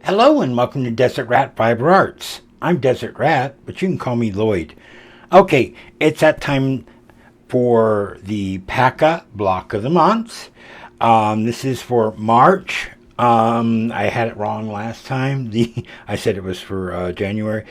Hello and welcome to Desert Rat Fiber Arts. I'm Desert Rat, but you can call me Lloyd. Okay, it's that time for the PAQA block of the month. This is for March. I had it wrong last time. I said it was for January.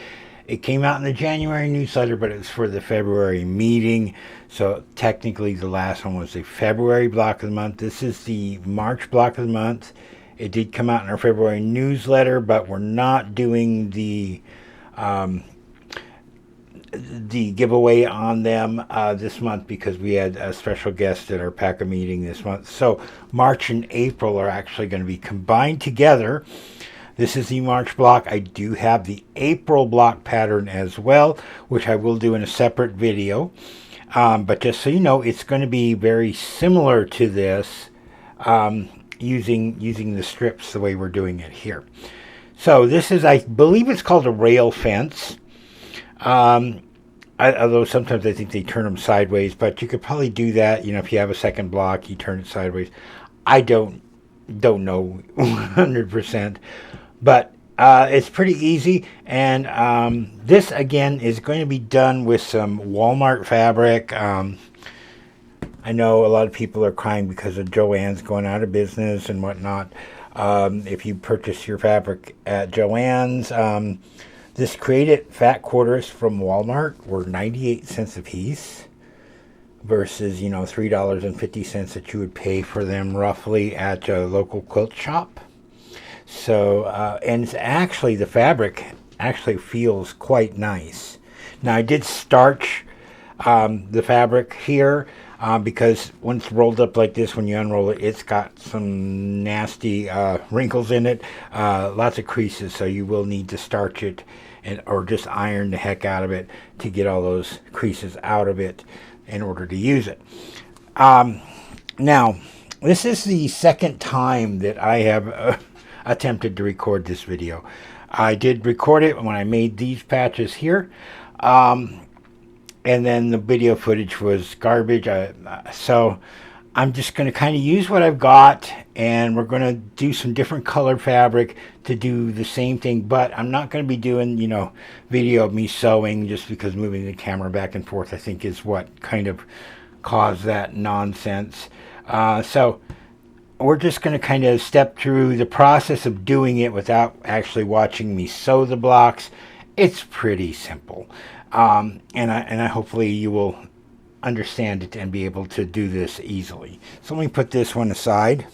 It came out in the January newsletter, but it was for the February meeting. So technically the last one was the February block of the month. This is the March block of the month. It did come out in our February newsletter, but we're not doing the giveaway on them this month because we had a special guest at our PAQA meeting this month. So March and April are actually going to be combined together. This is the March block. I do have the April block pattern as well, which I will do in a separate video. But just so you know, it's going to be very similar to this. Using the strips the way we're doing it here. So this is, I believe it's called a rail fence. Although sometimes I think they turn them sideways, but you could probably do that. You know, if you have a second block, you turn it sideways. I don't know 100%, but it's pretty easy. And this again is going to be done with some Walmart fabric. I know a lot of people are crying because of Joann's going out of business and whatnot. If you purchase your fabric at Joann's, this created fat quarters from Walmart were 98 cents a piece versus, you know, $3.50 that you would pay for them roughly at a local quilt shop. So, and it's actually, the fabric actually feels quite nice. Now, I did starch the fabric here. Because when it's rolled up like this, when you unroll it, it's got some nasty wrinkles in it, lots of creases, so you will need to starch it or just iron the heck out of it to get all those creases out of it in order to use it. Now, this is the second time that I have attempted to record this video. I did record it when I made these patches here. And then the video footage was garbage. So I'm just going to kind of use what I've got, and we're going to do some different colored fabric to do the same thing. But I'm not going to be doing, you know, video of me sewing, just because moving the camera back and forth, I think, is what kind of caused that nonsense. So we're just going to kind of step through the process of doing it without actually watching me sew the blocks. It's pretty simple. And I hopefully you will understand it and be able to do this easily. So let me put this one aside.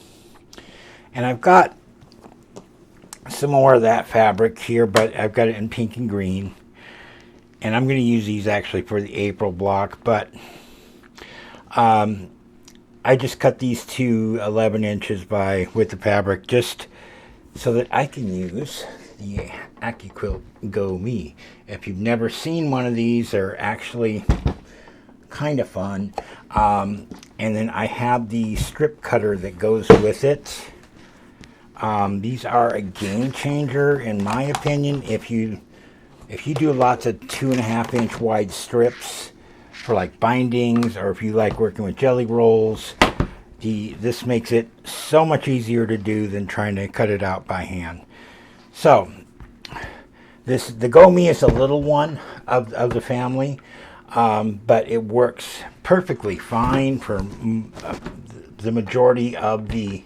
And I've got some more of that fabric here, but I've got it in pink and green. And I'm going to use these actually for the April block, but I just cut these to 11 inches with the fabric just so that I can use the AccuQuilt Go Me. If you've never seen one of these, they're actually kind of fun. And then I have the strip cutter that goes with it. These are a game changer in my opinion. If you do lots of 2.5 inch wide strips for like bindings, or if you like working with jelly rolls, this makes it so much easier to do than trying to cut it out by hand. So the Go Me is a little one of the family, but it works perfectly fine for the majority of the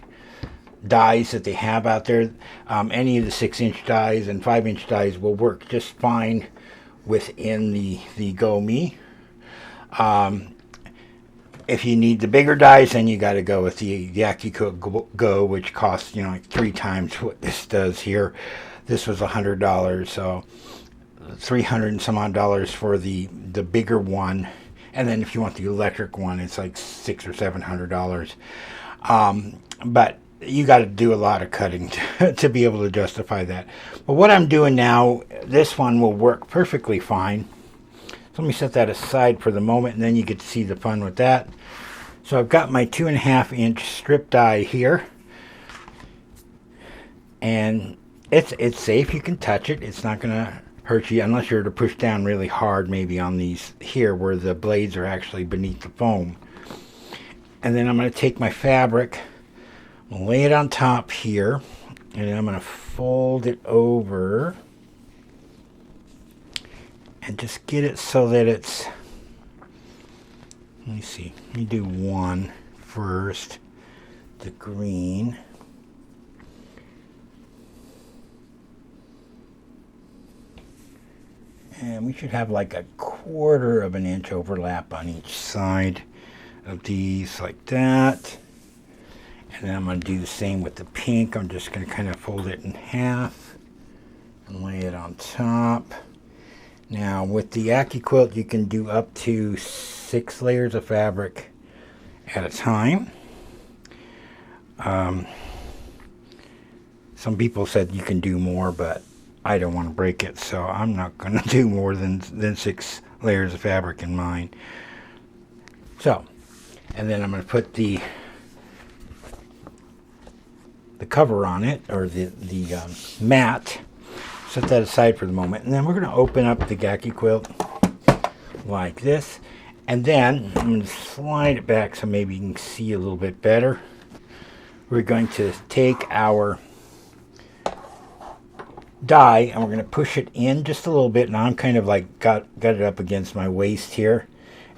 dies that they have out there. Any of the 6-inch dies and 5-inch dies will work just fine within the Go Me. If you need the bigger dies, then you got to go with the AccuQuilt Go, which costs, you know, like 3 times what this does here. This was $100, so $300 and some odd for the bigger one. And then if you want the electric one, it's like $600 or $700. But you got to do a lot of cutting to be able to justify that. But what I'm doing now, this one will work perfectly fine. So let me set that aside for the moment, and then you get to see the fun with that. So I've got my 2.5 inch strip die here, and it's safe. You can touch it. It's not going to hurt you unless you're to push down really hard, maybe on these here where the blades are actually beneath the foam. And then I'm going to take my fabric, lay it on top here, And I'm going to fold it over and just get it so that it's, let me see, let me do one first, the green. And we should have like a 1/4 of an inch overlap on each side of these, like that. And then I'm going to do the same with the pink. I'm just going to kind of fold it in half and lay it on top. Now with the AccuQuilt, you can do up to 6 layers of fabric at a time. Some people said you can do more, but I don't want to break it, so I'm not going to do more than 6 layers of fabric in mine. So, and then I'm going to put the cover on it, or the mat. Set that aside for the moment, and then we're going to open up the AccuQuilt like this, and then I'm going to slide it back so maybe you can see a little bit better. We're going to take our die and we're going to push it in just a little bit. Now I'm kind of like got it up against my waist here.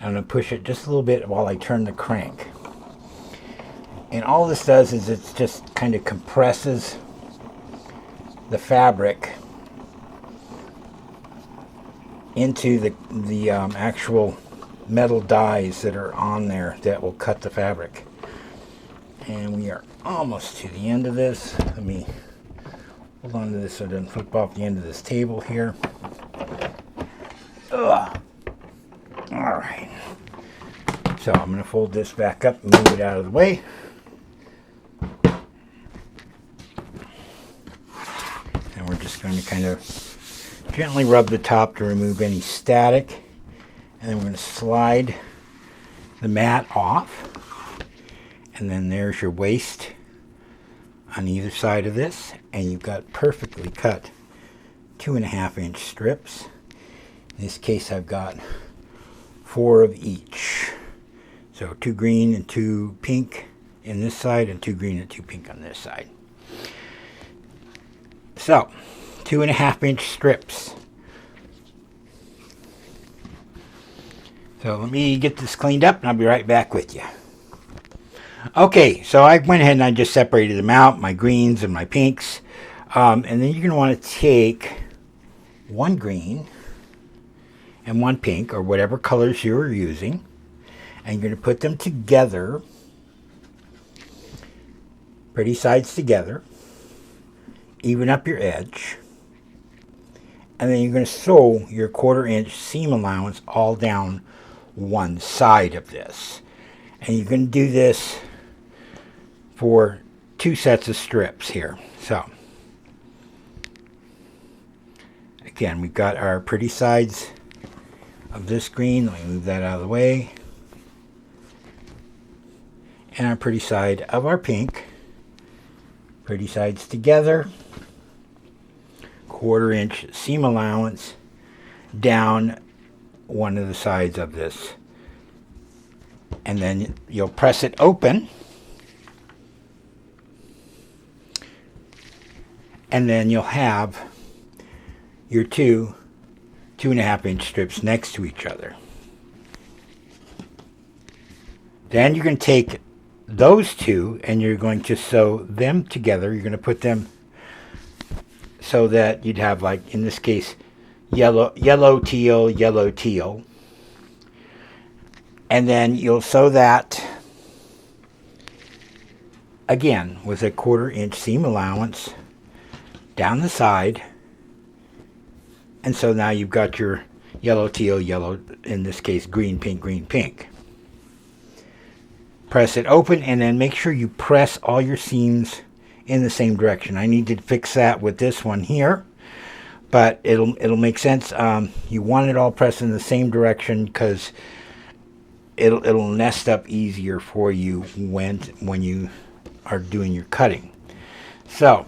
I'm going to push it just a little bit while I turn the crank. And all this does is it just kind of compresses the fabric into the actual metal dies that are on there that will cut the fabric. And we are almost to the end of this. Let me hold on to this so it doesn't flip off the end of this table here. Ugh. All right. So I'm going to fold this back up and move it out of the way. And we're just going to kind of gently rub the top to remove any static. And then we're going to slide the mat off. And then there's your waist on either side of this. And you've got perfectly cut 2.5-inch strips. In this case, I've got 4 of each. So 2 green and 2 pink in this side, and 2 green and 2 pink on this side. So 2.5-inch strips. So let me get this cleaned up and I'll be right back with you. Okay, so I went ahead and I just separated them out, my greens and my pinks. And then you're going to want to take 1 green and 1 pink, or whatever colors you're using, and you're going to put them together, pretty sides together, even up your edge, and then you're going to sew your 1/4-inch seam allowance all down one side of this. And you're going to do this for 2 sets of strips here. So again, we've got our pretty sides of this green. Let me move that out of the way. And our pretty side of our pink. Pretty sides together. 1/4-inch seam allowance down one of the sides of this. And then you'll press it open. And then you'll have your 2.5-inch strips next to each other. Then you're going to take those 2 and you're going to sew them together. You're going to put them so that you'd have, like in this case, yellow, teal, yellow, teal. And then you'll sew that again with a 1/4-inch seam allowance down the side. And so now you've got your yellow, teal, yellow, in this case, green, pink, green, pink. Press it open and then make sure you press all your seams in the same direction. I need to fix that with this one here, but it'll make sense. You want it all pressed in the same direction because it'll nest up easier for you when you are doing your cutting. So,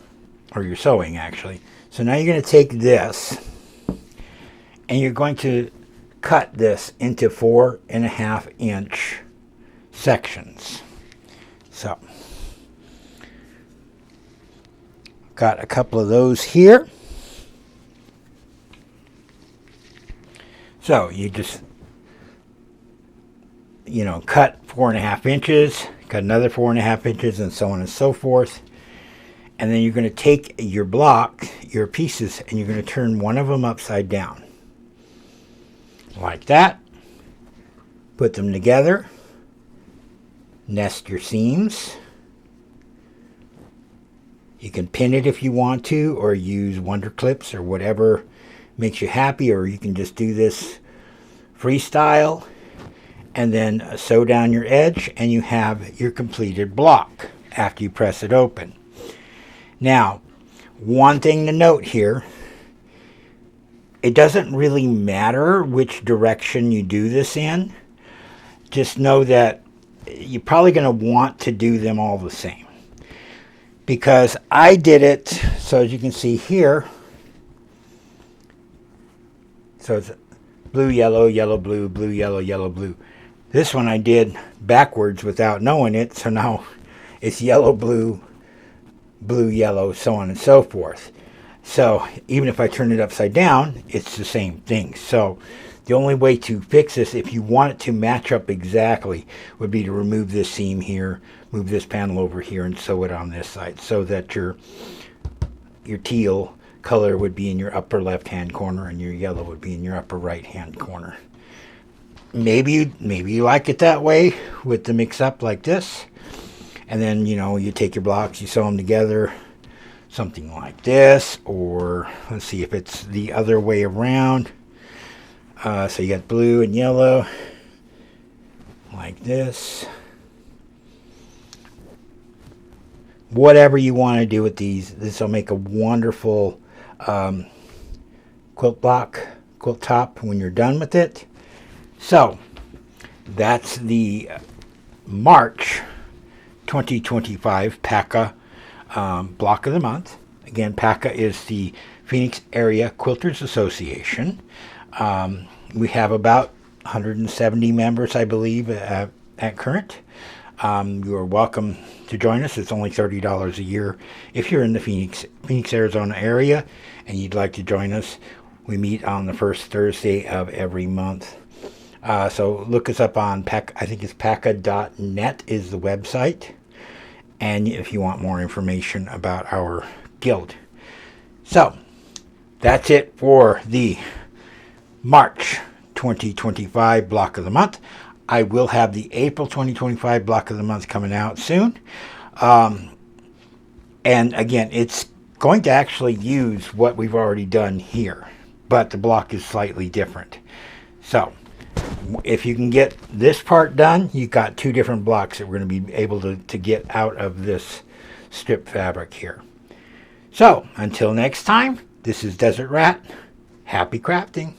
or your sewing actually. So now you're going to take this and you're going to cut this into 4.5-inch sections. So Got a couple of those here. So you just, cut 4.5 inches, cut another 4.5 inches, and so on and so forth. And then you're going to take your block, your pieces, and you're going to turn one of them upside down. Like that. Put them together. Nest your seams. You can pin it if you want to, or use wonder clips or whatever makes you happy, or you can just do this freestyle and then sew down your edge, and you have your completed block after you press it open. Now, one thing to note here, it doesn't really matter which direction you do this in. Just know that you're probably going to want to do them all the same. Because I did it, so as you can see here, so it's blue, yellow, yellow, blue, blue, yellow, yellow, blue. This one I did backwards without knowing it, so now it's yellow, blue, blue, yellow, so on and so forth. So even if I turn it upside down, it's the same thing. So the only way to fix this, if you want it to match up exactly, would be to remove this seam here, move this panel over here, and sew it on this side, so that your teal color would be in your upper left hand corner and your yellow would be in your upper right hand corner. Maybe you like it that way with the mix up like this, and then you take your blocks, you sew them together, something like this, or let's see if it's the other way around. So you got blue and yellow like this. Whatever you want to do with these, this will make a wonderful quilt top when you're done with it. So that's the March 2025 PAQA block of the month. Again, PAQA is the Phoenix Area Quilters Association. We have about 170 members, I believe, at current. You are welcome to join us. It's only $30 a year. If you're in the Phoenix, Arizona area and you'd like to join us, we meet on the first Thursday of every month. So look us up on PAQA. I think it's PAQA.net is the website. And if you want more information about our guild. So that's it for the March 2025 block of the month. I will have the April 2025 block of the month coming out soon. And again, it's going to actually use what we've already done here, but the block is slightly different. So if you can get this part done, you've got two different blocks that we're going to be able to get out of this strip fabric here. So until next time, this is Desert Rat. Happy crafting.